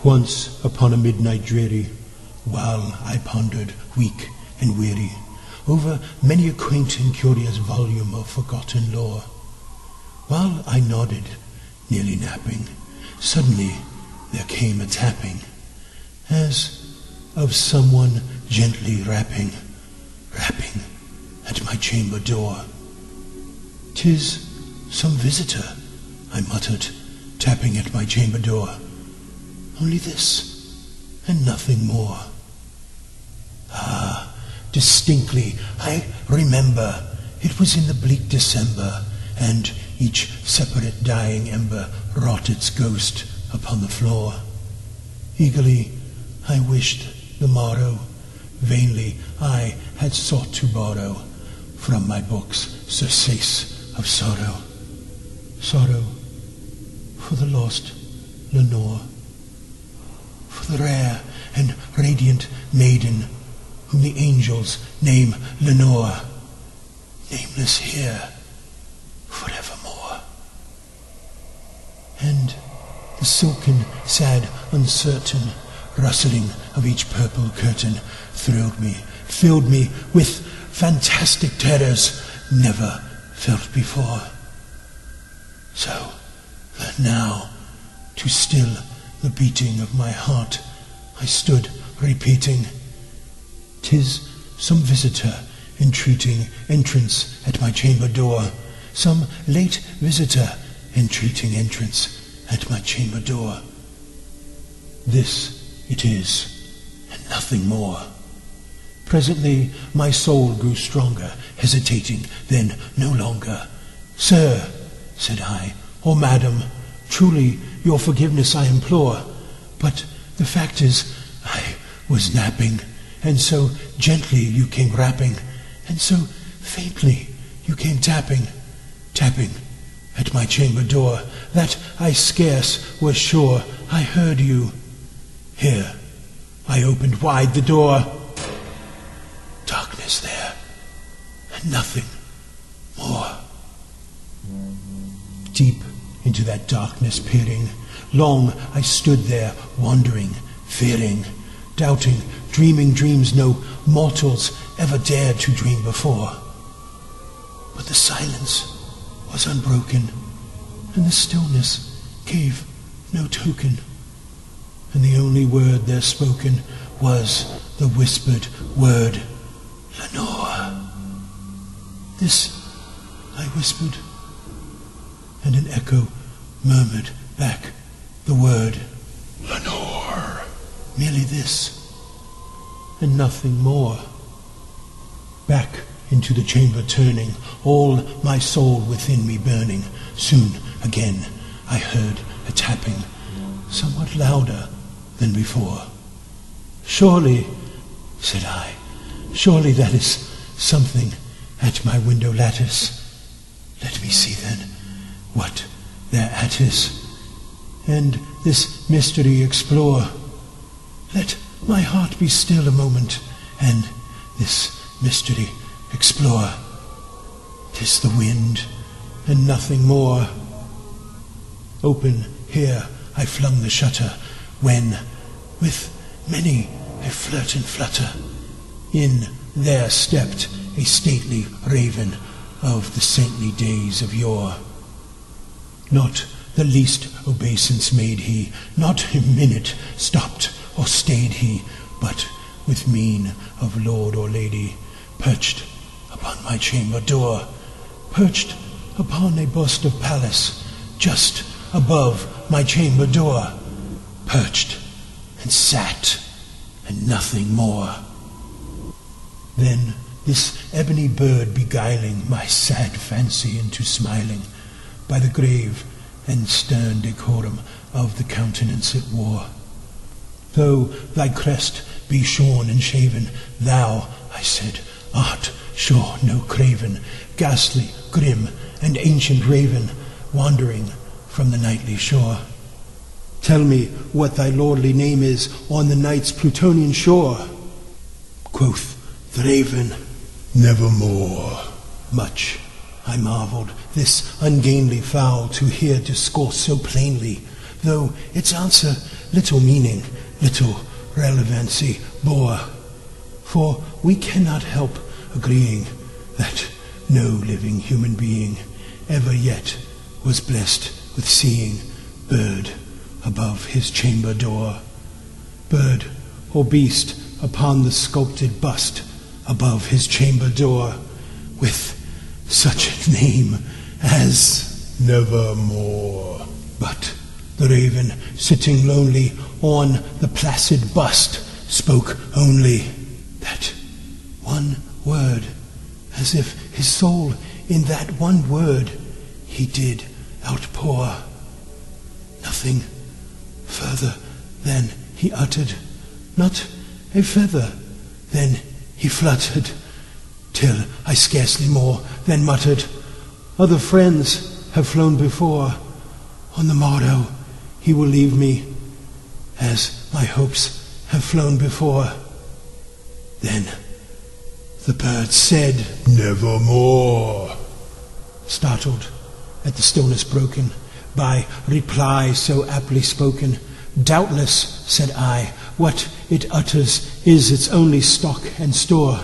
Once upon a midnight dreary, while I pondered, weak and weary, over many a quaint and curious volume of forgotten lore, while I nodded, nearly napping, suddenly there came a tapping, as of someone gently rapping at my chamber door. "'Tis some visitor," I muttered, tapping at my chamber door. "Only this, and nothing more." Ah, distinctly I remember, it was in the bleak December, and each separate dying ember wrought its ghost upon the floor. Eagerly I wished the morrow, vainly I had sought to borrow from my books surcease of sorrow. Sorrow for the lost Lenore, for the rare and radiant maiden whom the angels name Lenore, nameless here forevermore. And the silken, sad, uncertain rustling of each purple curtain thrilled me, filled me with fantastic terrors never felt before. So that now, to still the beating of my heart, I stood repeating, "'Tis some visitor entreating entrance at my chamber door, some late visitor entreating entrance at my chamber door. This it is, and nothing more." Presently my soul grew stronger, hesitating then no longer. "Sir," said I, "or madam, truly your forgiveness I implore, but the fact is I was napping, and so gently you came rapping, and so faintly you came tapping at my chamber door, that I scarce was sure I heard you. Here I opened wide the door. Darkness there, and nothing more." Deep into that darkness peering, long I stood there, wondering, fearing, doubting, dreaming dreams no mortals ever dared to dream before. But the silence was unbroken, and the stillness gave no token, and the only word there spoken was the whispered word, "Lenore." "This," I whispered, and an echo murmured back the word, "Lenore." Merely this, and nothing more. Back into the chamber turning, all my soul within me burning, soon again I heard a tapping, somewhat louder than before. "Surely," said I, "surely that is something at my window lattice. Let me see then what thereat is, and this mystery explore. Let my heart be still a moment, and this mystery explore. 'Tis the wind, and nothing more." Open here I flung the shutter, when, with many a flirt and flutter, in there stepped a stately raven of the saintly days of yore. Not the least obeisance made he, not a minute stopped or stayed he, but with mien of lord or lady, perched upon my chamber door, perched upon a bust of Pallas, just above my chamber door, perched and sat, and nothing more. Then this ebony bird beguiling my sad fancy into smiling, by the grave and stern decorum of the countenance it wore. "Though thy crest be shorn and shaven, thou," I said, "art sure no craven, ghastly, grim, and ancient raven, wandering from the nightly shore. Tell me what thy lordly name is on the night's Plutonian shore." Quoth the raven, "Nevermore." Much I marvelled this ungainly fowl to hear discourse so plainly, though its answer little meaning, little relevancy bore. For we cannot help agreeing that no living human being ever yet was blessed with seeing bird above his chamber door, bird or beast upon the sculpted bust above his chamber door, with such a name as Nevermore. But the raven, sitting lonely on the placid bust, spoke only that one word, as if his soul in that one word he did outpour. Nothing further than he uttered, not a feather then he fluttered, till I scarcely more than muttered, other friends have flown before, on the morrow he will leave me, as my hopes have flown before. Then the bird said, Nevermore. Startled at the stillness broken by reply so aptly spoken, doubtless, said I, what it utters is its only stock and store,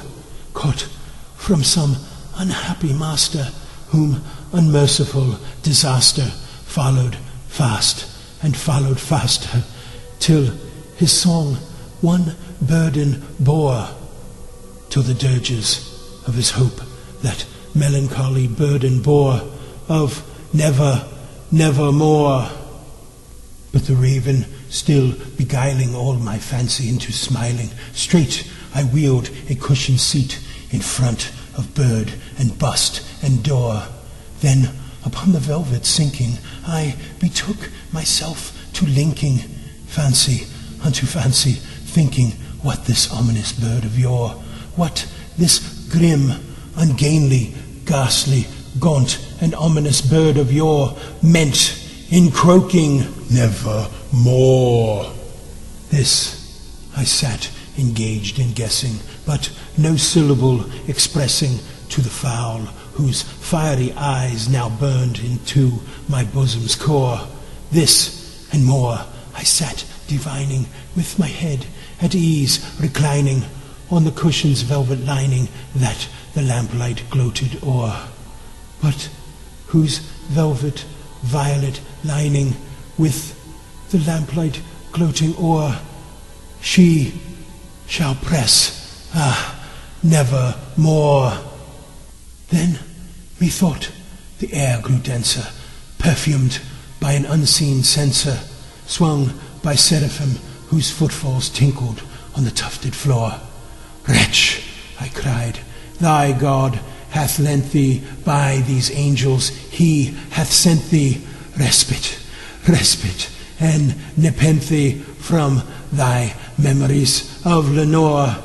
caught from some unhappy master, whom unmerciful disaster followed fast and followed faster, till his song one burden bore, till the dirges of his hope that melancholy burden bore, of never, nevermore. But the raven, still beguiling all my fancy into smiling, straight I wheeled a cushioned seat in front of bird and bust and door. Then upon the velvet sinking, I betook myself to linking fancy unto fancy, thinking what this ominous bird of yore, what this grim, ungainly, ghastly, gaunt, and ominous bird of yore meant in croaking Nevermore. This I sat engaged in guessing, but no syllable expressing to the fowl, whose fiery eyes now burned into my bosom's core. This and more I sat divining, with my head at ease reclining on the cushion's velvet lining that the lamplight gloated o'er, but whose velvet violet lining with the lamplight gloating o'er she shall press, never more. Then methought the air grew denser, perfumed by an unseen censer, swung by seraphim whose footfalls tinkled on the tufted floor. Wretch, I cried, thy God hath lent thee by these angels, he hath sent thee respite, respite, and nepenthe from thy memories of Lenore.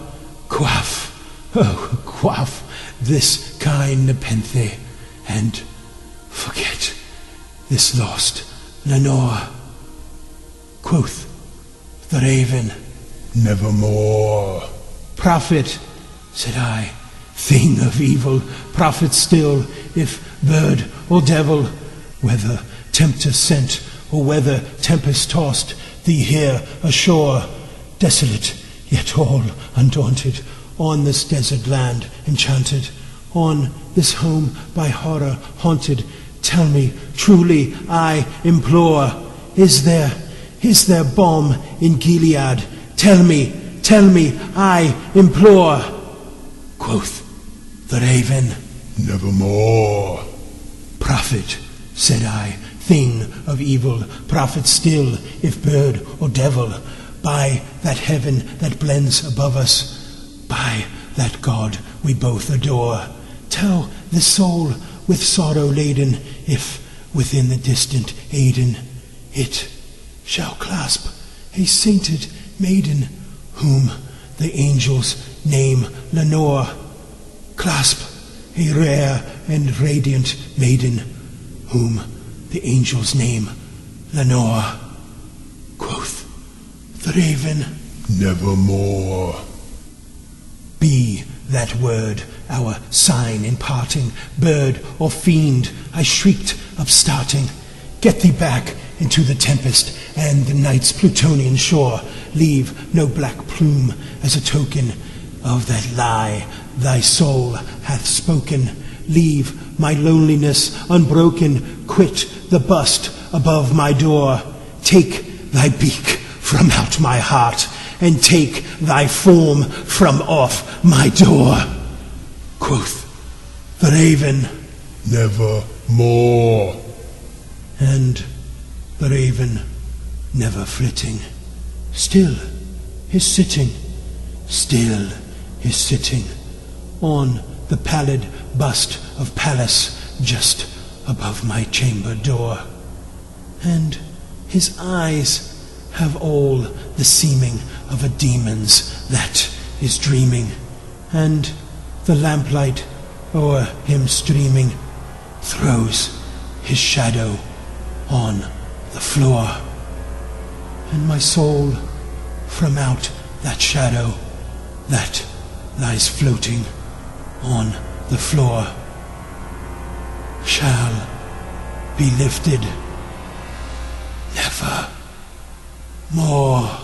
Quaff, oh quaff, this kind nepenthe, and forget this lost Lenore. Quoth the raven, Nevermore. Prophet, said I, thing of evil, prophet still, if bird or devil, whether tempter sent or whether tempest tossed thee here ashore, desolate yet all undaunted, on this desert land enchanted, on this home by horror haunted, tell me truly, I implore, is there balm in Gilead? Tell me, I implore. Quoth the raven, Nevermore. Prophet, said I, thing of evil, prophet still, if bird or devil, by that heaven that blends above us, by that God we both adore, tell this soul with sorrow laden, if within the distant Aidenn it shall clasp a sainted maiden, whom the angels name Lenore, clasp a rare and radiant maiden, whom the angels name Lenore. Quoth the raven, Nevermore. Be that word our sign in parting, bird or fiend, I shrieked upstarting, get thee back into the tempest and the night's Plutonian shore. Leave no black plume as a token of that lie thy soul hath spoken. Leave my loneliness unbroken. Quit the bust above my door. Take thy beak from out my heart, and take thy form from off my door. Quoth the raven, nevermore. And the raven, never flitting, still is sitting, still is sitting on the pallid bust of Pallas just above my chamber door. And his eyes have all the seeming of a demon's that is dreaming, and the lamplight o'er him streaming throws his shadow on the floor. And my soul from out that shadow that lies floating on the floor shall be lifted never more.